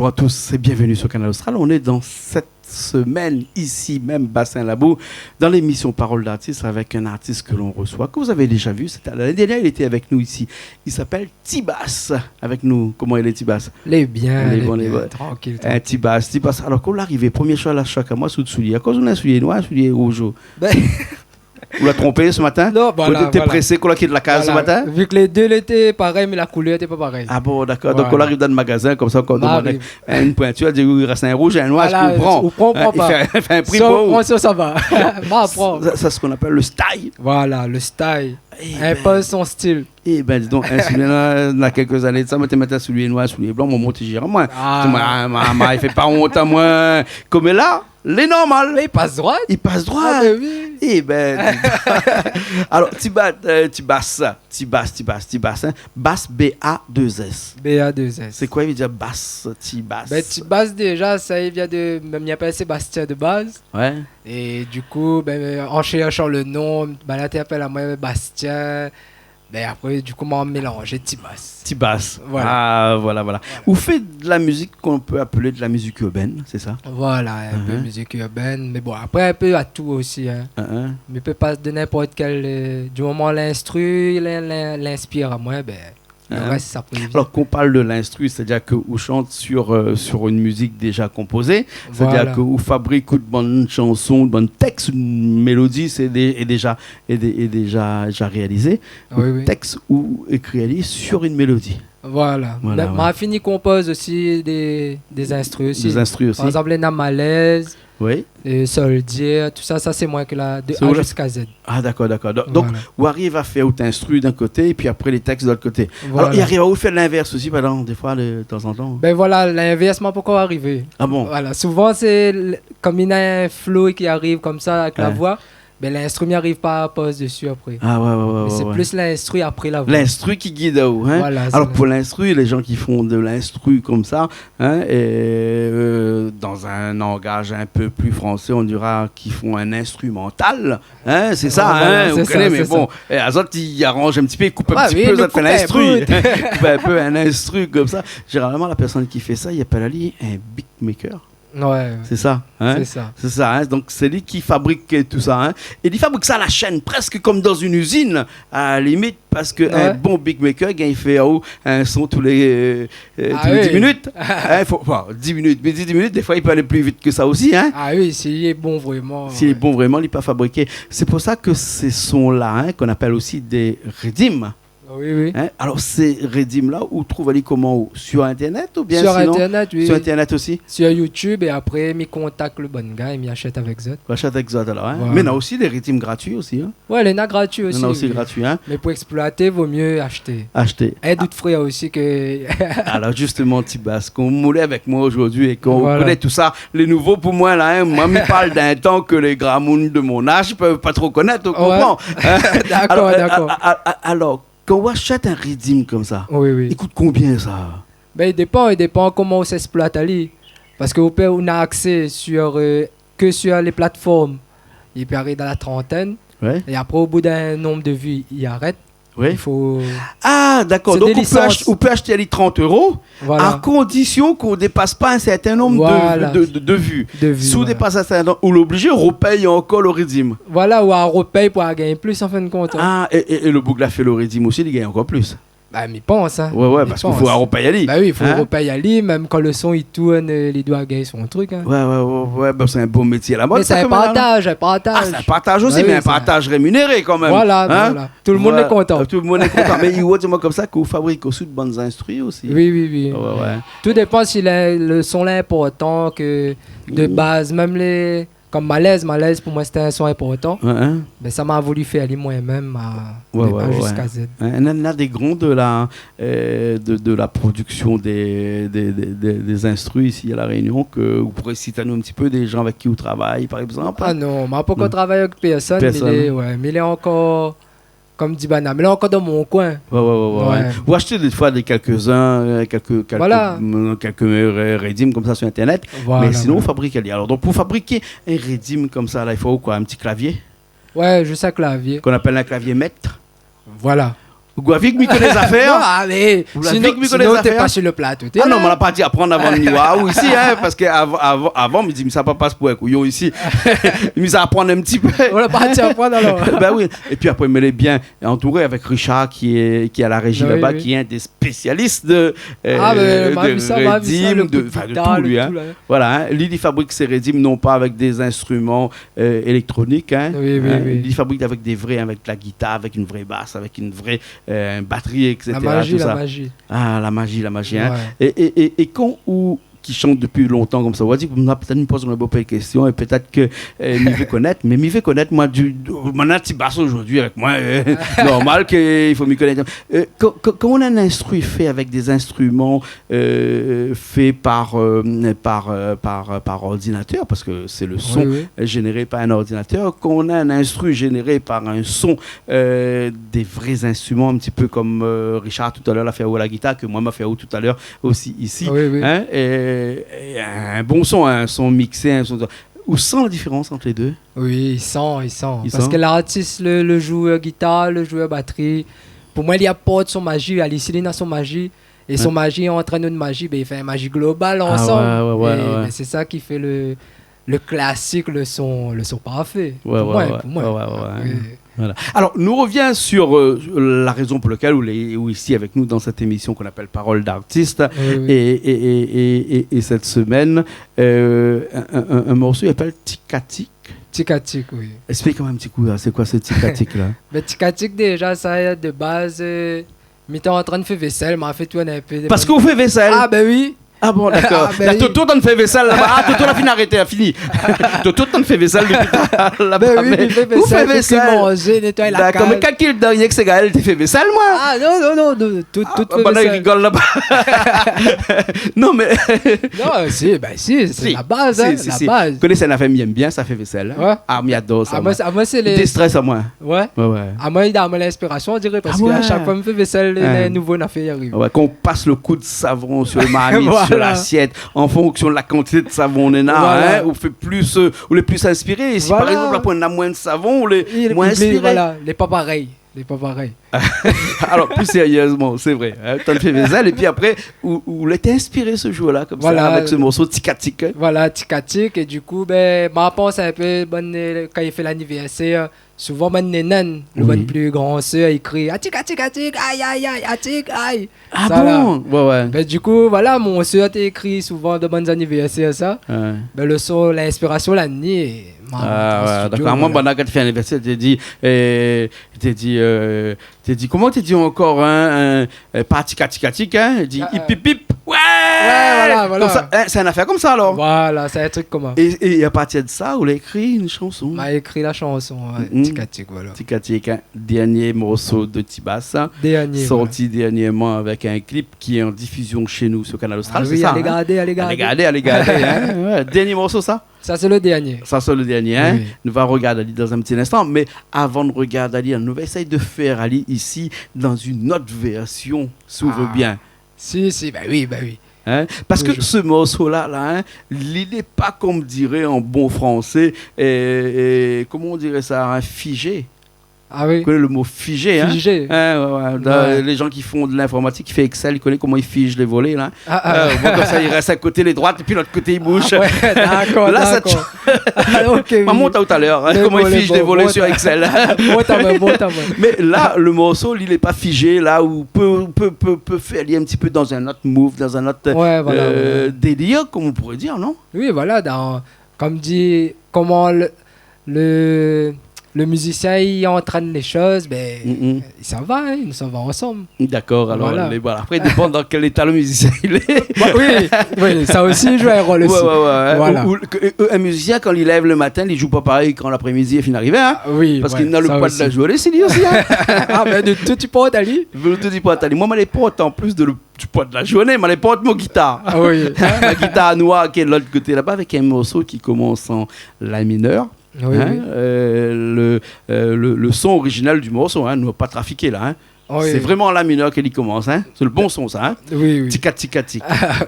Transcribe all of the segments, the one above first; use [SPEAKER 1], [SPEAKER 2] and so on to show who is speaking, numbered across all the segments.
[SPEAKER 1] Bonjour à tous et bienvenue sur Canal Austral. On est dans cette semaine ici même Bassin Labou dans l'émission Parole d'artiste avec un artiste que l'on reçoit, que vous avez déjà vu. C'était l'année dernière, il était avec nous ici. Il s'appelle T-Bass avec nous. Comment il est T-Bass?
[SPEAKER 2] Les bien,
[SPEAKER 1] les bons.
[SPEAKER 2] Tranquille.
[SPEAKER 1] T-Bass. Alors quand l'arrivée, première chose à la choc à moi sous le soulier. À cause on a un soulier noir, un soulier rouge. Vous l'avez trompé ce matin?
[SPEAKER 2] Non, voilà.
[SPEAKER 1] Vous étiez pressé qu'on l'a quitté de la case ce matin?
[SPEAKER 2] Vu que les deux étaient pareils, mais la couleur n'était pas pareille.
[SPEAKER 1] Ah bon, d'accord. Donc on arrive dans le magasin, comme ça, on demande une pointure, elle dit il reste un rouge et un noir, est-ce qu'on prend?
[SPEAKER 2] On prend pas.
[SPEAKER 1] Il fait un prix
[SPEAKER 2] pour ça va.
[SPEAKER 1] Ça, c'est ce qu'on appelle le style.
[SPEAKER 2] Voilà, le style. Impose son style.
[SPEAKER 1] Eh ben, dis donc, il y a quelques années de ça, je mettais souliers noirs, souliers blancs, mon monte gère moi. Il fait pas honte à moi. Comme là, les normales.
[SPEAKER 2] Mais il passe droit.
[SPEAKER 1] Il passe droit.
[SPEAKER 2] Ah, ben oui.
[SPEAKER 1] Eh ben, alors, T-Bass, hein. Bass B-A-2-S.
[SPEAKER 2] B-A-2-S.
[SPEAKER 1] C'est quoi, il veut dire bass, T-Bass?
[SPEAKER 2] Ben, T-Bass, déjà, ça il vient de. Même il appelle Sébastien de base.
[SPEAKER 1] Ouais.
[SPEAKER 2] Et du coup, en cherchant le nom, là, tu appelles à moi Bastien. Ben après, du coup, on mélange T-Bass.
[SPEAKER 1] T-Bass.
[SPEAKER 2] Voilà.
[SPEAKER 1] Ah, voilà. Vous faites de la musique qu'on peut appeler de la musique urbaine, c'est ça?
[SPEAKER 2] Voilà, un peu musique urbaine. Mais bon, après, un peu à tout aussi. Hein. Mais peut pas de n'importe quel. Du moment l'instru, l'inspire à moi, ben. Le reste, ça peut
[SPEAKER 1] Alors qu'on parle de l'instru, c'est-à-dire que vous chante sur une musique déjà composée, c'est-à-dire que vous fabriquez une bonne chanson, un bon texte, une mélodie, c'est déjà réalisé.
[SPEAKER 2] Oui.
[SPEAKER 1] Texte ou écrit sur une mélodie.
[SPEAKER 2] Voilà. Ma fini compose aussi des instrus aussi.
[SPEAKER 1] Des instrus aussi.
[SPEAKER 2] Par exemple, les Namalaise,
[SPEAKER 1] oui.
[SPEAKER 2] Soldier, tout ça c'est moi que là, de A jusqu'à Z.
[SPEAKER 1] Ah d'accord. Donc, vous arrivez à faire autant instru d'un côté et puis après les textes de l'autre côté.
[SPEAKER 2] Voilà.
[SPEAKER 1] Alors, il arrive à vous faire l'inverse aussi, des fois, de temps en temps.
[SPEAKER 2] Ben voilà, l'inverse m'a pas encore arrivé.
[SPEAKER 1] Ah bon?
[SPEAKER 2] Voilà, souvent c'est comme il y a un flow qui arrive comme ça avec la voix. Mais l'instru n'arrive pas à poser dessus après.
[SPEAKER 1] Ah ouais.
[SPEAKER 2] C'est plus l'instru après la voix.
[SPEAKER 1] L'instru qui guide à vous. Hein?
[SPEAKER 2] Voilà,
[SPEAKER 1] alors pour l'instru, les gens qui font de l'instru comme ça, hein, dans un langage un peu plus français, on dira qu'ils font un instrumental. Hein? C'est ça,
[SPEAKER 2] voilà,
[SPEAKER 1] vous connaissez, mais bon. Et Azot, il arrange un petit peu, il coupe un petit peu, ça fait l'instru. Il coupe un peu un instru comme ça. Généralement, la personne qui fait ça, il appelle à lui un beatmaker.
[SPEAKER 2] Ouais.
[SPEAKER 1] C'est ça, hein? C'est ça, hein? Donc c'est lui qui fabrique tout ça, hein? Et il fabrique ça à la chaîne, presque comme dans une usine, à la limite, parce qu'un bon beatmaker, il fait un son tous les 10 minutes. Il faut 10 minutes, mais 10 minutes, des fois il peut aller plus vite que ça aussi, hein?
[SPEAKER 2] Ah oui, s'il est bon vraiment.
[SPEAKER 1] S'il est bon vraiment, il peut fabriquer. C'est pour ça que ces sons-là, hein, qu'on appelle aussi des rythmes.
[SPEAKER 2] Oui.
[SPEAKER 1] Hein? Alors, ces rythmes-là, où trouvent-ils comment? Sur Internet ou bien
[SPEAKER 2] sur
[SPEAKER 1] sinon,
[SPEAKER 2] Internet, oui.
[SPEAKER 1] Sur Internet aussi?
[SPEAKER 2] Sur YouTube, et après, je contacte le bon gars et je achète avec Zot.
[SPEAKER 1] Achète avec Zot, alors. Hein? Voilà. Mais il y a aussi des rythmes gratuits aussi. Hein?
[SPEAKER 2] Ouais, il y en a gratuits aussi.
[SPEAKER 1] Il y en a aussi gratuits. Hein?
[SPEAKER 2] Mais pour exploiter, il vaut mieux acheter. Et d'autres frères aussi que...
[SPEAKER 1] Alors, justement, T-Bass, qu'on moulait avec moi aujourd'hui et qu'on connaît tout ça. Les nouveaux, pour moi, là, hein, moi, me parle d'un temps que les gramounes de mon âge ne peuvent pas trop connaître, on comprend. Hein?
[SPEAKER 2] D'accord.
[SPEAKER 1] Alors, quand on achète un rythme comme ça,
[SPEAKER 2] oui.
[SPEAKER 1] Il coûte combien ça?
[SPEAKER 2] Ben, il dépend comment on s'exploite. Parce qu'on a accès que sur les plateformes. Il peut arriver dans la trentaine.
[SPEAKER 1] Ouais.
[SPEAKER 2] Et après, au bout d'un nombre de vues, il arrête.
[SPEAKER 1] Oui.
[SPEAKER 2] Il faut...
[SPEAKER 1] Ah, d'accord. Donc, on peut acheter les 30 €, à condition qu'on ne dépasse pas un certain nombre de vues. Si on dépasse un certain nombre, on l'oblige, on repaye encore le rythme.
[SPEAKER 2] Voilà, ou on repaye pour gagner plus en fin de compte.
[SPEAKER 1] Ah, et le bouc l'a fait le rythme aussi, il gagne encore plus.
[SPEAKER 2] Bah, mais pense, hein.
[SPEAKER 1] Ouais, parce qu'il faut repayer à lui.
[SPEAKER 2] Bah oui, il faut repayer à lui, même quand le son il tourne, les doigts gagner son truc. Hein.
[SPEAKER 1] Ouais, bah, c'est un bon métier là-bas.
[SPEAKER 2] Mais c'est un partage.
[SPEAKER 1] Ah, c'est un partage aussi, mais un partage rémunéré quand même.
[SPEAKER 2] Voilà. Tout le monde est content.
[SPEAKER 1] Tout le monde est content. Mais il y a comme ça qu'on fabrique aussi de bonnes instrus aussi.
[SPEAKER 2] Oui.
[SPEAKER 1] Ouais.
[SPEAKER 2] Tout dépend si le son là est important que de base, même les... Comme Malaise pour moi c'était un son important. Mais ça m'a voulu faire aller moi-même jusqu'à Z.
[SPEAKER 1] Il y en a des grands de la production des instrus ici à La Réunion, que vous pourrez citer à nous un petit peu des gens avec qui vous travaillez par exemple.
[SPEAKER 2] Ah non, on m'a pas encore travaillé avec personne. Mais il est encore... Comme dit Bana, mais là encore dans mon coin.
[SPEAKER 1] Ouais. Vous achetez des fois quelques rythmes comme ça sur Internet. Mais sinon, vous fabriquez. Alors, donc, pour fabriquer un rythme comme ça, là, il faut quoi? Un petit clavier?
[SPEAKER 2] Ouais, juste un clavier.
[SPEAKER 1] Qu'on appelle un clavier maître.
[SPEAKER 2] Voilà.
[SPEAKER 1] Guavik m'y connaît les affaires.
[SPEAKER 2] Non, mais sinon t'es pas sur le plateau.
[SPEAKER 1] Ah non, on l'a pas dit à prendre avant de nous ici, hein, parce qu'avant, me dit, mais ça pas passe pour un couillon ici. Mais ça apprendre un petit peu.
[SPEAKER 2] On l'a pas dit à prendre alors.
[SPEAKER 1] Ben oui. Et puis après, il me l'est bien entouré avec Richard qui est à la régie là-bas, qui est un des spécialistes de rythme, de tout lui. Hein. Voilà, hein. Lui, il fabrique ses rythmes non pas avec des instruments électroniques. Hein.
[SPEAKER 2] Oui.
[SPEAKER 1] Il fabrique avec des vrais, avec la guitare, avec une vraie basse, avec une vraie batterie, etc.
[SPEAKER 2] La magie.
[SPEAKER 1] Ah, la magie. Hein.
[SPEAKER 2] Ouais.
[SPEAKER 1] Et quand qui chante depuis longtemps comme ça, on va dire peut-être me pose une bonne question et peut-être que m'y vais connaître, mais m'y vais connaître moi mon petit basse aujourd'hui avec moi, normal qu'il faut m'y connaître. Quand on a un instrument fait avec des instruments faits par ordinateur, parce que c'est le son généré par un ordinateur, quand on a un instrument généré par un son des vrais instruments, un petit peu comme Richard tout à l'heure l'a fait à la guitare, que moi m'a fait tout à l'heure aussi ici, hein, et un bon son, un son mixé, un son... Où sent la différence entre les deux?
[SPEAKER 2] Oui, il sent. Parce que l'artiste, le joueur guitare, le joueur batterie, pour moi, il apporte son magie, Alicine a son magie, et son magie entraîne une magie, il fait une magie globale ensemble. Ouais. C'est ça qui fait le classique, le son parfait. Pour moi.
[SPEAKER 1] Voilà. Alors, nous revient sur la raison pour laquelle ou ici avec nous dans cette émission qu'on appelle Parole d'artiste. Et cette semaine, un morceau qui s'appelle Tikatik.
[SPEAKER 2] Tikatik, oui.
[SPEAKER 1] Explique-moi un petit coup, là. C'est quoi ce Tikatik là?
[SPEAKER 2] Tikatik, déjà, ça de base, m'étais en train de faire vaisselle, m'a fait tout un peu.
[SPEAKER 1] Parce qu'on fait vaisselle?
[SPEAKER 2] Ah, ben oui.
[SPEAKER 1] Ah bon, d'accord. Toto t'en fait vaisselle là-bas. Ah, Toto l'a fini arrêté, a fini. Toto t'en fait vaisselle depuis là-bas.
[SPEAKER 2] Oui, il fait vaisselle. Manger, nettoyer la cave.
[SPEAKER 1] D'accord, mais quand il dernier que c'est Gaël, tu fais vaisselle, moi?
[SPEAKER 2] Ah non, tout fait
[SPEAKER 1] vaisselle. Il rigole là-bas. Non, mais...
[SPEAKER 2] Non, c'est la base, hein, la base.
[SPEAKER 1] Vous connaissez un affaire, il aime bien, ça fait vaisselle.
[SPEAKER 2] Ouais.
[SPEAKER 1] Ah, mais j'adore ça.
[SPEAKER 2] À moi, c'est les...
[SPEAKER 1] Il déstresse à moi.
[SPEAKER 2] Ouais. À moi, il a l'inspiration, on dirait, parce qu'à chaque fois, il me fait vaisselle, les nouveaux affaires arrivent.
[SPEAKER 1] Ouais, quand on passe le coup de savon sur le marmite, sur l'assiette, en fonction de la quantité de savon on a, ou fait plus, ou les plus inspirés. Et si par exemple on a moins de savon, ou les moins inspirés.
[SPEAKER 2] Voilà, les pas pareils.
[SPEAKER 1] Alors plus sérieusement, c'est vrai. Hein, t'en fais vaisselle et puis après, où l'était inspiré ce jour-là comme ça avec ce morceau Tikatik. Hein.
[SPEAKER 2] Voilà, Tikatik, et du coup, ma pense un peu quand il fait l'anniversaire. Souvent, mon nénan, le plus grand sœur, écrit Atik, aïe, atik, aïe.
[SPEAKER 1] Ah
[SPEAKER 2] ça,
[SPEAKER 1] bon? Ouais.
[SPEAKER 2] Ben, du coup, voilà, mon sœur t'a écrit souvent de bons anniversaires, ça. Ouais. Ben, le son, l'inspiration, la nuit.
[SPEAKER 1] D'accord. Moi, quand tu fais un anniversaire, t'es dit, comment t'es dit encore, hein, pas Tikatik, hein? Il dit hip hip. Ouais,
[SPEAKER 2] voilà.
[SPEAKER 1] Ça, c'est une affaire comme ça alors.
[SPEAKER 2] Voilà, c'est un truc comme ça.
[SPEAKER 1] Et à partir de ça, on a écrit une chanson.
[SPEAKER 2] On a écrit la chanson, Tikatik, voilà.
[SPEAKER 1] Tikatik, hein, dernier morceau de Tibassa, sorti dernièrement avec un clip qui est en diffusion chez nous sur Canal Austral.
[SPEAKER 2] Oui, allez garder.
[SPEAKER 1] Hein. Dernier morceau, ça?
[SPEAKER 2] Ça, c'est le dernier.
[SPEAKER 1] Hein. Oui. Nous allons regarder Ali dans un petit instant, mais avant de regarder Ali, on va essayer de faire Ali ici dans une autre version, s'ouvre bien.
[SPEAKER 2] Si, bah oui.
[SPEAKER 1] Hein? Parce que ce morceau-là, hein, il n'est pas, comme dirait en bon français, comment on dirait ça, hein, figé.
[SPEAKER 2] Ah oui.
[SPEAKER 1] Vous connaissez le mot figé, hein?
[SPEAKER 2] Figé.
[SPEAKER 1] Les gens qui font de l'informatique, qui font Excel, ils connaissent comment ils figent les volets, là. Comme ça, il reste à côté les droites, et puis l'autre côté, il bouge.
[SPEAKER 2] D'accord.
[SPEAKER 1] Okay, oui. Monte tout à l'heure, hein, comment ils figent les volets sur Excel. Mais là, le morceau, il n'est pas figé, là, où peut faire aller un petit peu dans un autre move, dans un autre délire, comme on pourrait dire, non?
[SPEAKER 2] Oui, voilà, comme dit, comment le musicien il entraîne les choses, ça va, il s'en va ensemble.
[SPEAKER 1] D'accord, alors voilà. Après, il dépend dans quel état le musicien il est.
[SPEAKER 2] Oui, ça aussi joue un rôle aussi.
[SPEAKER 1] Voilà. Un musicien, quand il lève le matin, il joue pas pareil quand l'après-midi est fini d'arriver. Hein?
[SPEAKER 2] Oui,
[SPEAKER 1] parce qu'il n'a le poids de la journée, c'est lui aussi. Hein?
[SPEAKER 2] De tout tu portes à lui.
[SPEAKER 1] Moi, je les porte en plus du poids de la journée, je les porte mon guitare.
[SPEAKER 2] Ah oui.
[SPEAKER 1] Ma guitare noire qui est de l'autre côté là-bas avec un morceau qui commence en la mineur.
[SPEAKER 2] Oui,
[SPEAKER 1] hein, le son original du morceau, hein, ne va pas trafiquer là. Hein. C'est vraiment en la mineur qu'il commence. Hein. C'est le bon son, ça. Hein.
[SPEAKER 2] Oui.
[SPEAKER 1] Tika.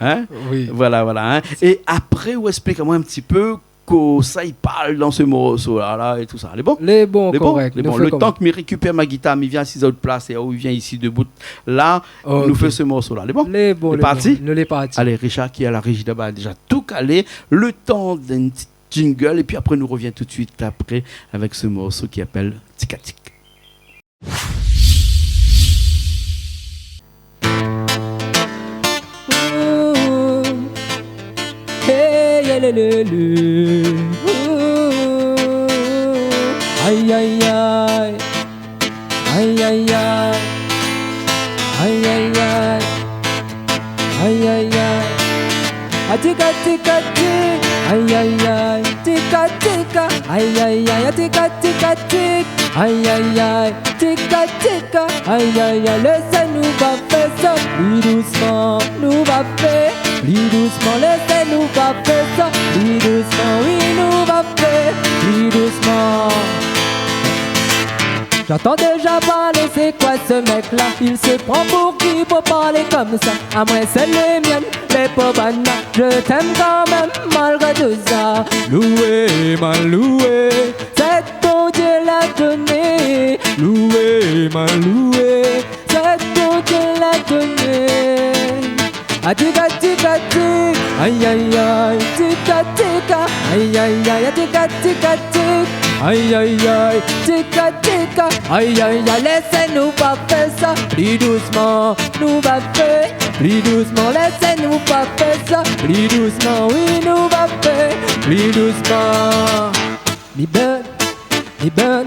[SPEAKER 1] Hein.
[SPEAKER 2] Oui.
[SPEAKER 1] Voilà. Hein. Et après, explique-moi un petit peu que ça il parle dans ce morceau là et tout ça. Les bons?
[SPEAKER 2] Les bons, correct.
[SPEAKER 1] Les bons. Le temps que je récupère ma guitare, il vient à 6 autres places et il vient ici debout. Là, nous fait ce morceau là. Les bons?
[SPEAKER 2] Les bons.
[SPEAKER 1] Les partis?
[SPEAKER 2] Nous les partis.
[SPEAKER 1] Allez, Richard qui est à la régie d'abord a déjà tout calé. Le temps d'un petit jingle et puis après nous revient tout de suite après avec ce morceau qui appelle Tika Tik.
[SPEAKER 2] Aïe aïe aïe, aïe aïe aïe, aïe aïe aïe, aïe aïe aïe, tika tika tik, aïe aïe aïe, tika tika, aïe aïe aïe, tika tika tik, aïe aïe aïe, tika tika, aïe aïe aïe, laissez-nous pas faire ça, plus doucement, nous va faire. Plus doucement, laissez-nous pas faire ça. Plus doucement, oui, nous va faire. Plus doucement. J'entends déjà parler, c'est quoi ce mec-là? Il se prend pour qui pour parler comme ça? À moi, c'est les miennes, les pauvres. Je t'aime quand même, malgré tout ça. Loué, mal loué, c'est ton Dieu l'a donné. Loué, mal loué, c'est ton Dieu l'a donné. Tika tika tik, aïe aïe aïe, tika tika, aïe aïe aïe, tika tika tik, aïe aïe aïe, tika tika, aïe aïe aïe, laissez-nous pas faire ça, plus doucement, nous va faire, plus doucement, laissez-nous pas faire ça, plus doucement, oui, nous va faire, plus doucement. Mi burn, mi burn,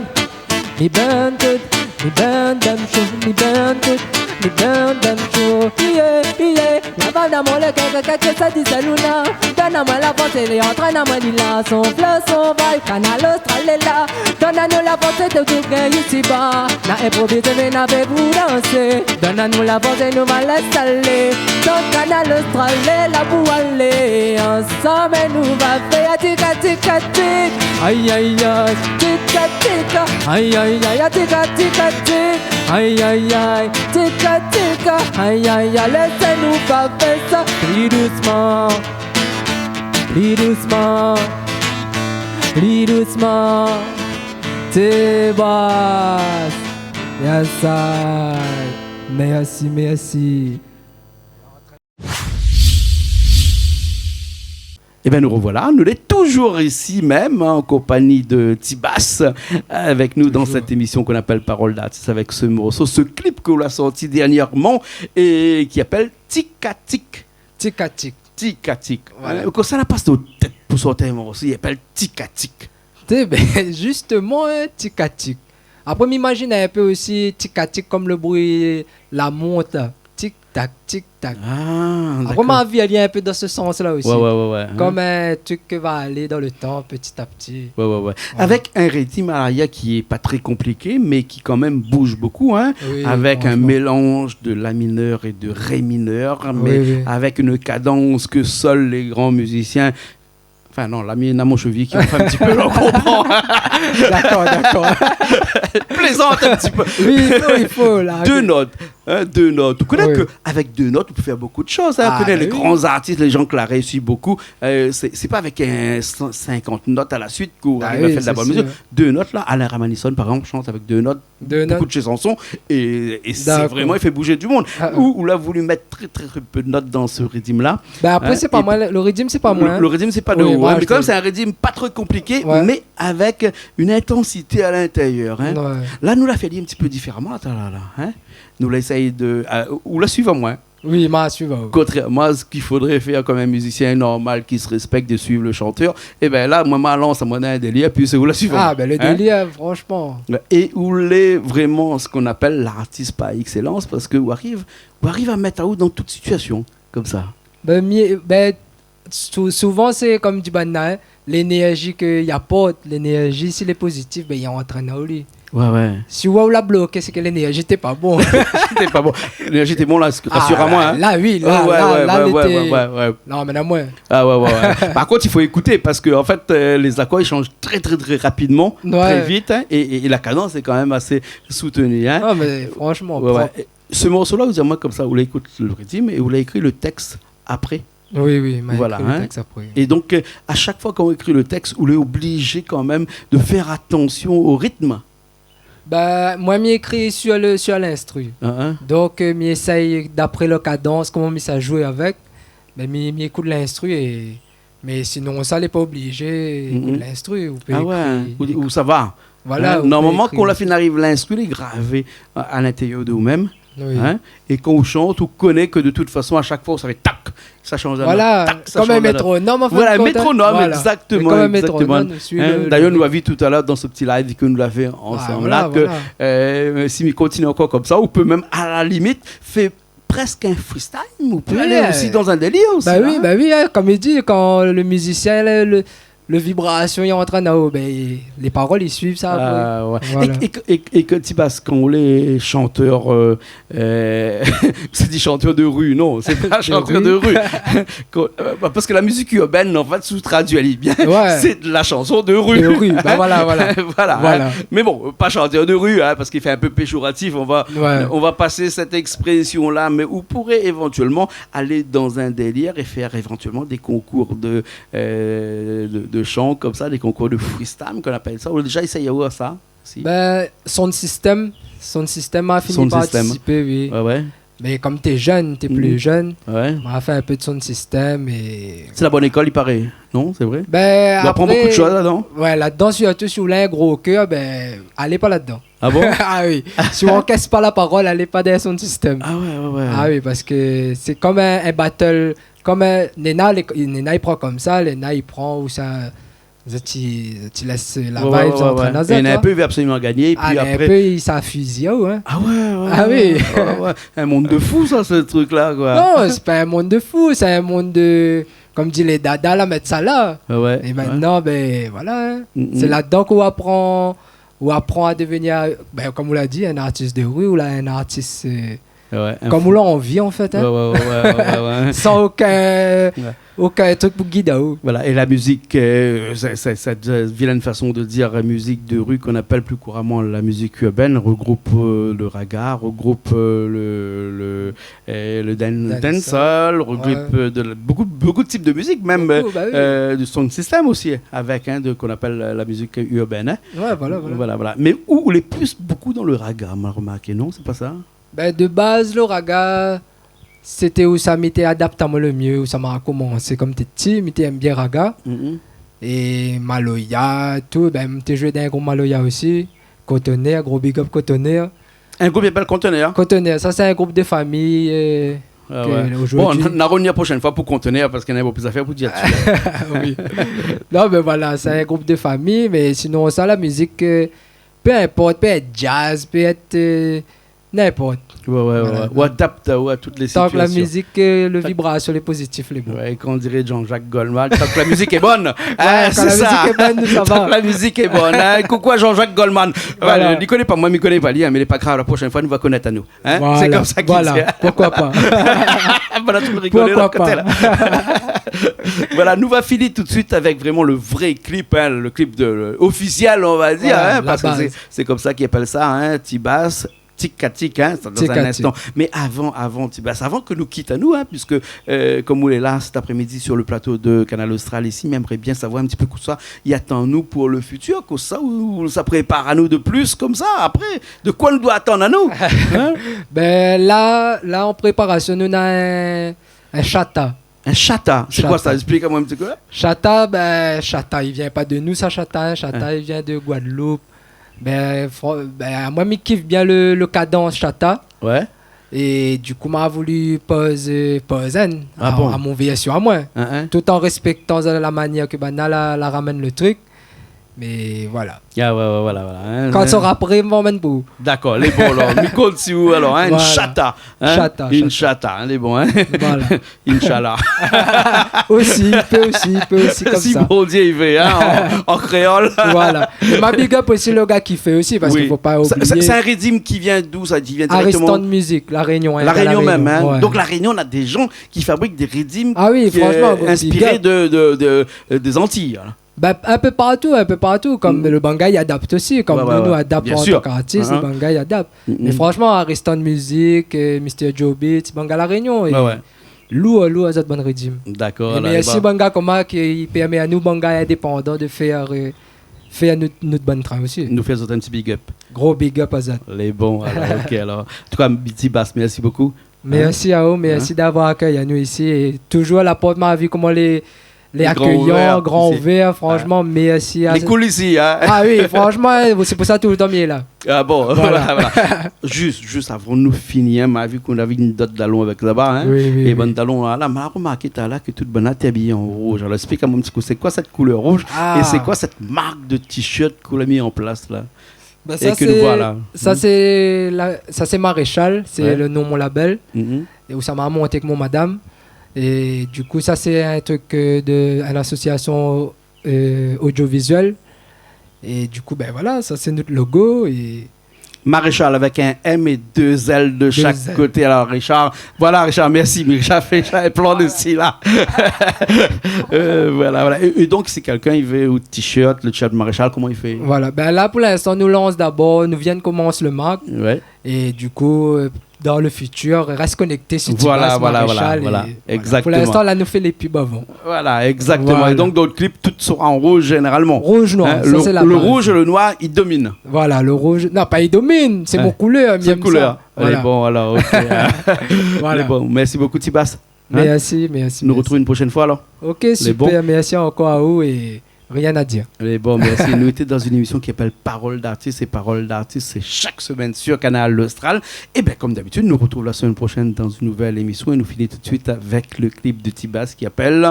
[SPEAKER 2] mi burn good, mi burn them show, mi burn good. Mi burn them show, yeah, yeah. La bande à mon le que ça dit c'est Luna. Donne-moi la pensée, les entraînements dit là. Son flow, son vibe, canal austral est là. Donne-nous la pensée de tout gain ici bas. N'a improvisé, mais n'avez vous danser. Donne-nous la pensée, nous va l'installer. Ton canal austral est là pour aller. Ensemble, nous va faire tika tika tika. Aïe aïe aïe, tika tika. Aïe aïe aïe, tika tika tika. Aïe aïe aïe, tika tika, aïe aïe aïe, laissez-nous pas faire ça. Plus doucement, plus doucement, plus doucement. T'es basse, yes I, merci, merci.
[SPEAKER 1] Eh bien, nous revoilà. Nous sommes toujours ici même, en compagnie de Tibas, avec nous dans cette émission qu'on appelle Parole d'artiste, avec ce morceau, ce clip qu'on a sorti dernièrement et qui appelle Tika Tik.
[SPEAKER 2] Tika Tik.
[SPEAKER 1] Tika Tik. Voilà. Quand ça n'a pas de tête pour sortir un morceau, il appelle Tika Tik.
[SPEAKER 2] Justement, Tika Tik. Après, m'imagine un peu aussi Tika Tik comme le bruit, la monte. Tic-tac, tic-tac. Après, ma vie, elle vient un peu dans ce sens-là aussi.
[SPEAKER 1] Ouais.
[SPEAKER 2] Comme un truc qui va aller dans le temps, petit à petit.
[SPEAKER 1] Ouais. Avec un rythme à l'arrière qui est pas très compliqué, mais qui quand même bouge beaucoup, hein. Oui, avec un mélange de la mineur et de ré mineur, mais avec une cadence que seuls les grands musiciens... Enfin non, la mienne à mon cheville qui fait un petit peu, on comprend.
[SPEAKER 2] D'accord.
[SPEAKER 1] Plaisante un petit peu.
[SPEAKER 2] Oui, il faut là.
[SPEAKER 1] Deux notes. Vous connaissez qu'avec 2 notes, on peut faire beaucoup de choses. Hein. Vous connaissez les grands artistes, les gens qui l'ont réussi beaucoup. C'est pas avec 50 notes à la suite qu'on arrive à faire de la bonne musique. 2 notes là, Alain Ramanisson par exemple chante avec 2 notes. Beaucoup de ses chansons et c'est vraiment, il fait bouger du monde. Ou là, voulu mettre très peu de notes dans ce rythme-là.
[SPEAKER 2] Après, c'est pas moi. Le rythme, c'est pas moi.
[SPEAKER 1] Le rythme, c'est pas de haut. Mais quand même, c'est un rythme pas trop compliqué, mais avec une intensité à l'intérieur. Hein. Là, nous l'a fait un petit peu différemment. Hein. Nous l'essayons de... ou la suivre moi.
[SPEAKER 2] Oui, moi, suivre.
[SPEAKER 1] Contrairement, ce qu'il faudrait faire comme un musicien normal qui se respecte de suivre le chanteur, et bien là, moi, ma lance à mon un délire, puis c'est où la suivre.
[SPEAKER 2] Le délire, franchement.
[SPEAKER 1] Et où l'est vraiment ce qu'on appelle l'artiste par excellence, parce que où arrive à mettre à haut dans toute situation, comme ça.
[SPEAKER 2] Souvent, c'est comme du banal, l'énergie qu'il apporte, l'énergie, s'il est positif, il entraîne à lui.
[SPEAKER 1] Ouais.
[SPEAKER 2] Si vous la bloqué, c'est que l'énergie n'était pas bon.
[SPEAKER 1] L'énergie était bon là, rassure-moi. Hein.
[SPEAKER 2] Là, oui.
[SPEAKER 1] Ouais.
[SPEAKER 2] Non, mais là, moi.
[SPEAKER 1] Ouais. Par contre, il faut écouter parce que en fait, les accords ils changent très rapidement, très vite, hein, et la cadence est quand même assez soutenue. Hein.
[SPEAKER 2] Non, mais franchement.
[SPEAKER 1] Ce morceau-là, vous dites moi comme ça, vous l'écoutez le rythme et vous l'avez écrit le texte après.
[SPEAKER 2] Oui, mais
[SPEAKER 1] voilà.
[SPEAKER 2] Le texte après.
[SPEAKER 1] Et donc, à chaque fois qu'on écrit le texte, on est obligé quand même de faire attention au rythme.
[SPEAKER 2] Bah, moi, j'écris sur l'instru. Donc, j'essaye d'après la cadence, comment ça joue avec. Mais j'écoute l'instru mais sinon, ça n'est pas obligé d'écouter l'instru.
[SPEAKER 1] Ou ça va.
[SPEAKER 2] Voilà.
[SPEAKER 1] Normalement, quand la fin arrive, l'instru est gravé à l'intérieur de nous-mêmes.
[SPEAKER 2] Oui.
[SPEAKER 1] Et quand on chante, on connaît que de toute façon, à chaque fois, ça fait tac, ça change.
[SPEAKER 2] Voilà, comme un métronome.
[SPEAKER 1] Voilà, un métronome, exactement. D'ailleurs, nous avons vu tout à l'heure dans ce petit live que nous l'avons fait ensemble, que si on continue encore comme ça, on peut même, à la limite, faire presque un freestyle, on peut aller aussi dans un délire aussi.
[SPEAKER 2] Bah oui, comme il dit, quand le musicien, le vibration est en train de... les paroles, ils suivent ça.
[SPEAKER 1] Voilà. Et que tu passes quand les chanteurs... c'est des chanteurs de rue, non, c'est pas chanteur de rue. Parce que la musique urbaine, en fait, sous-traduit bien, c'est de la chanson de rue. voilà. Mais bon, pas chanteur de rue, parce qu'il fait un peu péjoratif, on va passer cette expression-là, mais vous pourrez éventuellement aller dans un délire et faire éventuellement des concours de chant comme ça, des concours de freestyle qu'on appelle ça. On a déjà essayé ça si.
[SPEAKER 2] Son système a fini par participer, oui.
[SPEAKER 1] Ouais.
[SPEAKER 2] Mais comme t'es jeune, t'es plus jeune, on a fait un peu de son système et...
[SPEAKER 1] C'est la bonne école, il paraît, non? C'est vrai?
[SPEAKER 2] On
[SPEAKER 1] apprend beaucoup de choses là-dedans?
[SPEAKER 2] Ouais, là-dedans, surtout si vous avez un gros cœur, allez pas là-dedans.
[SPEAKER 1] Ah bon?
[SPEAKER 2] Ah oui. Si on casse pas la parole, allez pas dans son système.
[SPEAKER 1] Ah ouais.
[SPEAKER 2] Ah oui, parce que c'est comme un battle. Comme Nena, il prend comme ça, Nena, il prend où ça... Tu laisses la vibe en train de
[SPEAKER 1] il y en a un peu, il veut absolument gagner. Puis après...
[SPEAKER 2] un peu, il s'affusille. Hein.
[SPEAKER 1] Ah ouais.
[SPEAKER 2] Ah oui.
[SPEAKER 1] Un monde de fou, ça, ce truc-là, quoi.
[SPEAKER 2] Non, c'est pas un monde de fou, c'est un monde de... Comme dit les dadas, là, mettre ça là. Et maintenant, voilà. Hein. C'est là-dedans qu'on apprend à devenir, comme on l'a dit, un artiste de rue ou là, un artiste... comme on l'a envie, en fait. Hein. Sans aucun truc pour guider.
[SPEAKER 1] Voilà, et la musique, cette vilaine façon de dire musique de rue qu'on appelle plus couramment la musique urbaine, regroupe le raga, regroupe le dancehall, regroupe beaucoup de types de musique, même du son système aussi, avec qu'on appelle la musique urbaine. Hein. Voilà. Mais où on est plus beaucoup dans le raga, on m'a remarqué, non? C'est pas ça?
[SPEAKER 2] De base, le raga, c'était où ça m'était adapté à moi le mieux, où ça m'a commencé comme t'es petit, mais t'aimes bien raga. Et Maloya, tout, t'es joué dans un groupe Maloya aussi. Cotonner, gros big up Cotonner.
[SPEAKER 1] Un groupe qui s'appelle Cotonner?
[SPEAKER 2] Cotonner, ça c'est un groupe de famille.
[SPEAKER 1] Bon, on a revenu la prochaine fois pour Contenir parce qu'il y en a beaucoup plus à faire pour dire dessus.
[SPEAKER 2] Oui. Non, mais voilà, c'est un groupe de famille, mais sinon, ça, la musique, peu importe, peut être jazz, peut être. N'importe.
[SPEAKER 1] Ou adapte à toutes les situations.
[SPEAKER 2] Tant que la musique, le vibration, les positifs, les bons.
[SPEAKER 1] Ouais, quand on dirait Jean-Jacques Goldman, tant que la musique est bonne.
[SPEAKER 2] C'est ça. La musique est bonne, ça va.
[SPEAKER 1] Tant que la musique est bonne. Coucou à Jean-Jacques Goldman. Voilà. Il ne connaît pas moi, il ne connaît pas lui, mais il n'est pas grave. La prochaine fois, il va connaître à nous.
[SPEAKER 2] Voilà.
[SPEAKER 1] C'est comme ça qu'il dit.
[SPEAKER 2] Pourquoi pas.
[SPEAKER 1] Pourquoi pas. Voilà, nous va finir tout de suite avec vraiment le vrai clip, le clip officiel, on va dire, parce que c'est comme ça qu'ils appellent ça, T-Bass. Tic-tic, dans un instant. Mais avant que nous quitte à nous, puisque comme on est là cet après-midi sur le plateau de Canal Austral ici, j'aimerais bien savoir un petit peu quoi ça y attend nous pour le futur, quoi ça, ou ça prépare à nous de plus comme ça, après, de quoi nous doit attendre à nous?
[SPEAKER 2] Là, en préparation, nous avons un chata.
[SPEAKER 1] Un chata, c'est quoi ça? Explique-moi un petit peu.
[SPEAKER 2] Chata, il vient pas de nous, ça, chata, il vient de Guadeloupe. Moi, je kiffe bien le cadence chata.
[SPEAKER 1] Ouais.
[SPEAKER 2] Et du coup, m'a voulu poser à mon version à moi. Tout en respectant la manière que la ramène le truc. Mais voilà.
[SPEAKER 1] Voilà.
[SPEAKER 2] Quand ça sera prêt, on m'emmène pour.
[SPEAKER 1] D'accord, les bons alors. Micro dessus ou alors, une chata. Une chata, les bons.
[SPEAKER 2] Voilà.
[SPEAKER 1] Inch'Allah.
[SPEAKER 2] Il peut aussi comme
[SPEAKER 1] si
[SPEAKER 2] ça.
[SPEAKER 1] Si bon Dieu il veut, en créole.
[SPEAKER 2] Voilà. Et ma big up aussi le gars qui fait aussi, parce qu'il ne faut pas oublier.
[SPEAKER 1] C'est un rythme qui vient d'où ça? Qui vient directement
[SPEAKER 2] Ariston de musique, La Réunion.
[SPEAKER 1] La Réunion même. Donc La Réunion, on a des gens qui fabriquent des rythmes inspirés des Antilles.
[SPEAKER 2] Un peu partout, comme le Bangay adapte aussi, comme nous adaptons en tant qu'artistes, le Bangay adapte. Mais franchement, Ariston Music, Mr. Joe Beats, Bangay La Réunion, lourd cette bonne régime.
[SPEAKER 1] D'accord.
[SPEAKER 2] Mais merci banga comment qui permet à nous banga indépendants de faire notre bon travail aussi.
[SPEAKER 1] Nous faisons un petit big up.
[SPEAKER 2] Gros big up à ça.
[SPEAKER 1] Les bons. Alors, ok alors. En tout cas, Tibas, merci beaucoup.
[SPEAKER 2] Merci à vous, merci d'avoir accueilli nous ici et toujours la porte m'a vu comment les accueillants, grands ouverts, franchement, merci.
[SPEAKER 1] Les coulisses ici, hein.
[SPEAKER 2] Ah oui, franchement, c'est pour ça tout le temps est là.
[SPEAKER 1] Ah bon, voilà. Juste avant de nous finir, m'a vu qu'on avait une dot d'allons avec là-bas, hein.
[SPEAKER 2] Oui,
[SPEAKER 1] et bon d'allons, là, m'a remarqué là que toute bonne est habillée en rouge. Alors explique à mon petit coup, c'est quoi cette couleur rouge et c'est quoi cette marque de t-shirt qu'on a mis en place là?
[SPEAKER 2] Ben ça, c'est Maréchal, c'est le nom de mon label. Et où ça m'a monté avec mon madame. Et du coup, ça, c'est un truc de l'association audiovisuelle. Et du coup, ben voilà, ça, c'est notre logo. Et
[SPEAKER 1] Maréchal avec un M et 2 L de chaque côté. Alors Richard, merci. Richard fait un plan aussi là. Voilà. Et donc si quelqu'un il veut au t-shirt, le t-shirt Maréchal, comment il fait? Voilà,
[SPEAKER 2] ben là pour l'instant nous lance d'abord, nous viennent commencer le marque.
[SPEAKER 1] Ouais.
[SPEAKER 2] Et du coup dans le futur, reste connecté sur
[SPEAKER 1] Voilà. Exactement.
[SPEAKER 2] Pour l'instant, là, nous fait les pubs avant.
[SPEAKER 1] Voilà, exactement. Voilà. Et donc, dans le clip, tout sera en rouge généralement.
[SPEAKER 2] Rouge, noir.
[SPEAKER 1] Hein, le rouge et le noir, ils dominent.
[SPEAKER 2] Voilà, le rouge. Non, pas ils dominent, c'est mon couleur.
[SPEAKER 1] C'est couleur. Voilà. Allez, bon, alors, ok.
[SPEAKER 2] Voilà.
[SPEAKER 1] Bon, merci beaucoup, Tibas.
[SPEAKER 2] Merci.
[SPEAKER 1] Nous retrouvons une prochaine fois, alors.
[SPEAKER 2] Ok, super. Merci encore à vous et rien à dire.
[SPEAKER 1] Allez, bon, merci. Nous étions dans une émission qui s'appelle Paroles d'artistes. Et Paroles d'artistes, c'est chaque semaine sur Canal Austral. Et bien, comme d'habitude, nous retrouvons la semaine prochaine dans une nouvelle émission. Et nous finissons tout de suite avec le clip de Tibas qui s'appelle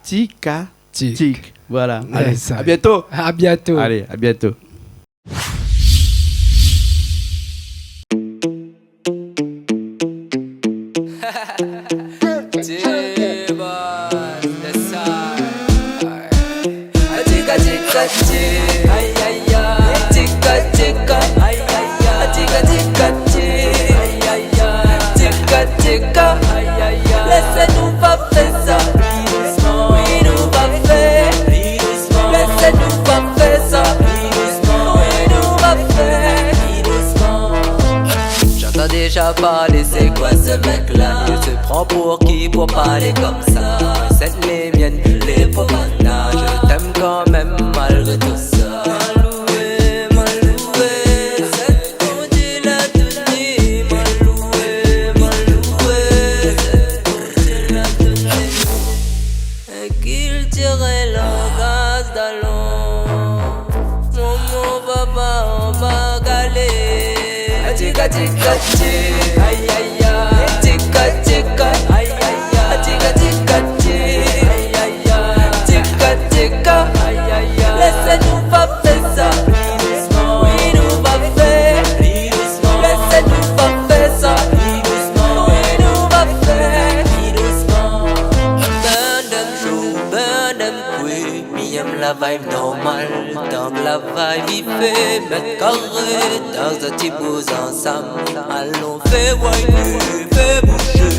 [SPEAKER 1] Tika Tik. Voilà. Allez, à bientôt.
[SPEAKER 2] À bientôt.
[SPEAKER 1] Allez, à bientôt.
[SPEAKER 3] Laisse-nous pas faire ça, oui nous va faire. Laisse-nous pas faire ça, oui nous va faire. J'entends déjà parler, c'est quoi ce mec-là? Il se prend pour qui pour parler comme ça? C'est les miennes, les promenades. Je t'aime quand même malgré tout ça. Tika tika tika, aïe aïe aïe. Tika tika, aïe aïe aïe. Tika tika tika, aïe aïe aïe. Tika tika, aïe aïe aïe. Laisse-nous pas faire ça, oui nous va faire. Laisse-nous pas faire ça, oui nous va faire. Burn them show, burn them quick. Me aime la vibe normale, tant que la vibe il fait mettre carré. Dans un petit bout ensemble, allons faire wine, faire bouger.